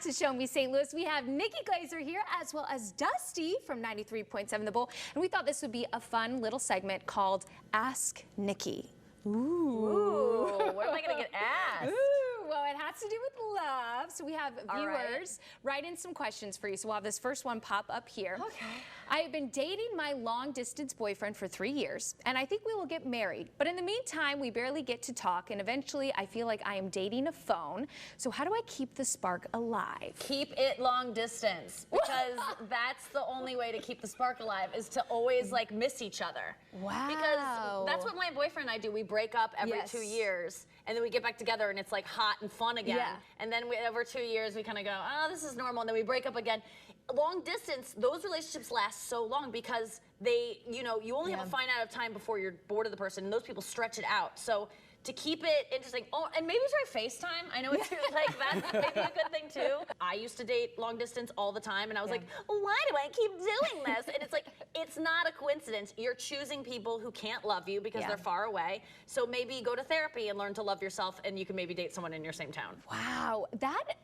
back to Show Me St. Louis. We have Nikki Glaser here as well as Dusty from 93.7 The Bull. And we thought this would be a fun little segment called Ask Nikki. Ooh, what am I going to get asked? Ooh, well, it has to do with love. So we have viewers write in some questions for you. So we'll have this first one pop up here. Okay. I have been dating my long-distance boyfriend for 3 years, and I think we will get married. But in the meantime, we barely get to talk, and eventually I feel like I am dating a phone. So how do I keep the spark alive? Keep it long distance, because that's the only way to keep the spark alive, is to always like miss each other. Wow. Because that's what my boyfriend and I do. We break up every 2 years, and then we get back together, and it's like hot and fun again. Yeah. And then over 2 years, we kind of go, oh, this is normal, and then we break up again. Long distance, those relationships last so long because they, you know, you only have a finite amount of time before you're bored of the person, and those people stretch it out. So to keep it interesting, and maybe try FaceTime. I know it's like that's maybe a good thing too. I used to date long distance all the time, and I was like, why do I keep doing this? And it's like, it's not a coincidence. You're choosing people who can't love you because they're far away. So maybe go to therapy and learn to love yourself, and you can maybe date someone in your same town. Wow,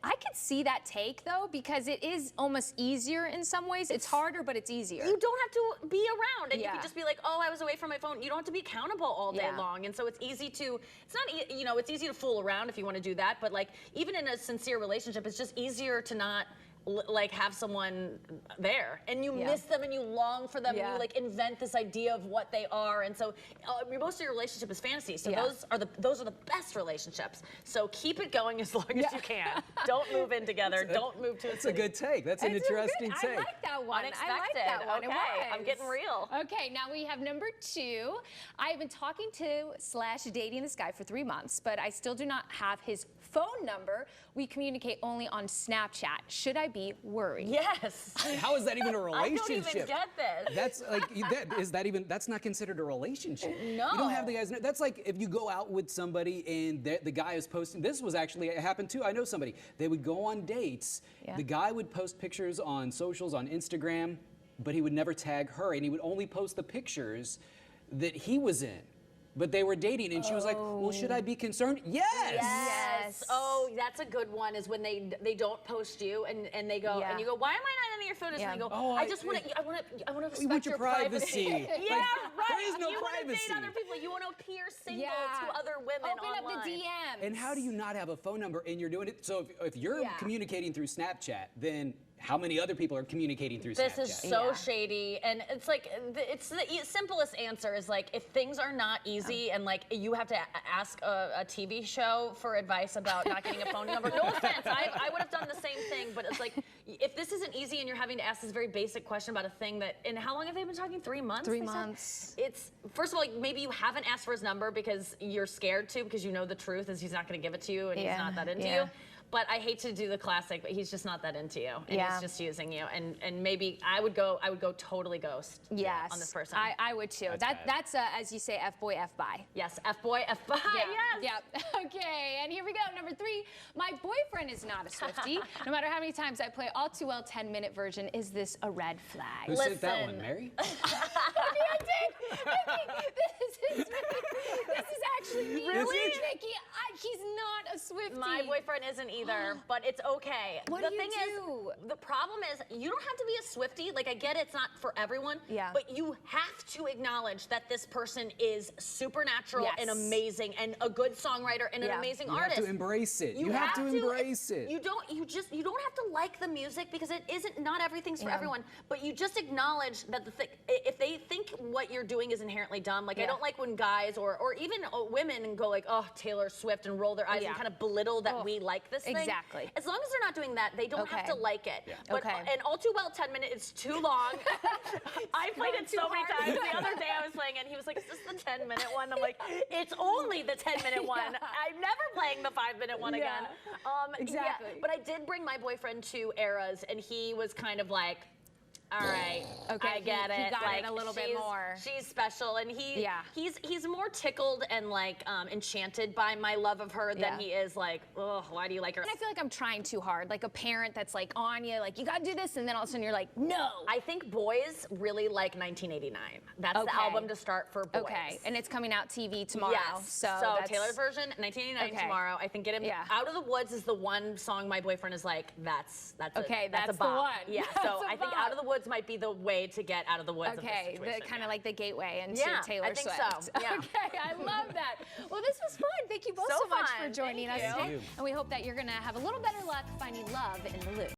I could see that take though, because it is almost easier in some ways. It's harder, but it's easier. You don't have to be around, and you can just be like, oh, I was away from my phone. You don't have to be accountable all day long, and so it's easy to. It's not, you know, it's easy to fool around if you want to do that, but like even in a sincere relationship, it's just easier to not like have someone there, and you miss them and you long for them, and you like invent this idea of what they are, and so most of your relationship is fantasy. So those are the best relationships. So keep it going as long as you can. Don't move in together. Don't move to a city. That's a good take. That's an interesting take. I like that one. Unexpected. I like that one. Okay, I'm getting real. Okay, now we have number 2. I have been talking to / dating this guy for 3 months, but I still do not have his phone number. We communicate only on Snapchat. Should I be worried? Yes. How is that even a relationship? I don't even get this. That's like, that's not considered a relationship. No. You don't have the guys. That's like if you go out with somebody and the guy is posting. This was actually, it happened too. I know somebody. They would go on dates. The guy would post pictures on socials, on Instagram, but he would never tag her, and he would only post the pictures that he was in. But they were dating, and she was like, well, should I be concerned? Yes! Oh, that's a good one, is when they don't post you, and they go, and you go, why am I not in your photos? And they go, oh, I want to respect want your privacy. Yeah, right. There is no you privacy. You want to date other people. You want to appear single to other women Open online. up the DMs. And how do you not have a phone number and you're doing it? So if you're communicating through Snapchat, then how many other people are communicating through Snapchat? This is so shady, and it's like, it's the simplest answer is like, if things are not easy and like you have to ask a TV show for advice about not getting a phone number, no offense, I would have done the same thing, but it's like, if this isn't easy and you're having to ask this very basic question about a thing that, and how long have they been talking? 3 months? 3 months. It's, first of all, maybe you haven't asked for his number because you're scared to, because you know the truth is he's not going to give it to you, and he's not that into you. But I hate to do the classic, but he's just not that into you, and he's just using you. And maybe I would go totally ghost on this person. I would too. That's as you say, F boy, F bye. Yes, F boy, F bye. Yes. Okay, and here we go. Number 3. My boyfriend is not a Swifty. No matter how many times I play All Too Well 10-minute version, is this a red flag? Who sent that one, Mary? I did. This is actually me. Really? Nikki, he's not a Swifty. My boyfriend isn't either, but it's okay. What the do you thing do? is, the problem is, you don't have to be a Swifty. Like, I get it's not for everyone, but you have to acknowledge that this person is supernatural and amazing, and a good songwriter and an amazing artist. You have to embrace it. You have to embrace it. You don't have to like the music, because it isn't, not everything's for everyone, but you just acknowledge that if they think what you're doing is inherently dumb, like I don't like when guys or even women go like, oh, Taylor Swift, and roll their eyes and kind of belittle that we like this thing. Exactly. As long as they're not doing that, they don't have to like it. Yeah. But and All Too Well 10 minutes, it's too long. I played it so many times. The other day I was playing it, and he was like, is this the 10-minute one? I'm like, it's only the 10-minute one. I'm never playing the 5-minute one again. Exactly. But I did bring my boyfriend to Eras, and he was kind of like, all right, Okay, I get he it. got like, it a little bit more. She's special, and Yeah. he's more tickled and like enchanted by my love of her than he is like, oh, why do you like her? And I feel like I'm trying too hard, like a parent that's like on you, like you gotta do this, and then all of a sudden you're like, no. I think boys really like 1989. That's the album to start for boys. Okay, and it's coming out TV tomorrow. Yes. So that's... Taylor's version, 1989 Okay. tomorrow. I think Get Him Out of the Woods is the one song my boyfriend is like, that's Okay, that's a that's the bop. one. Yeah. That's So a I think bop. Out of the Woods might be the way to get out of the woods. Okay, of this situation. kind of like the gateway into Yeah, Taylor I think Swift. so. Yeah. Okay, I love that. Well, this was fun. Thank you both So so much fun. for joining Thank us you. today. And we hope that you're going to have a little better luck finding love in the loop.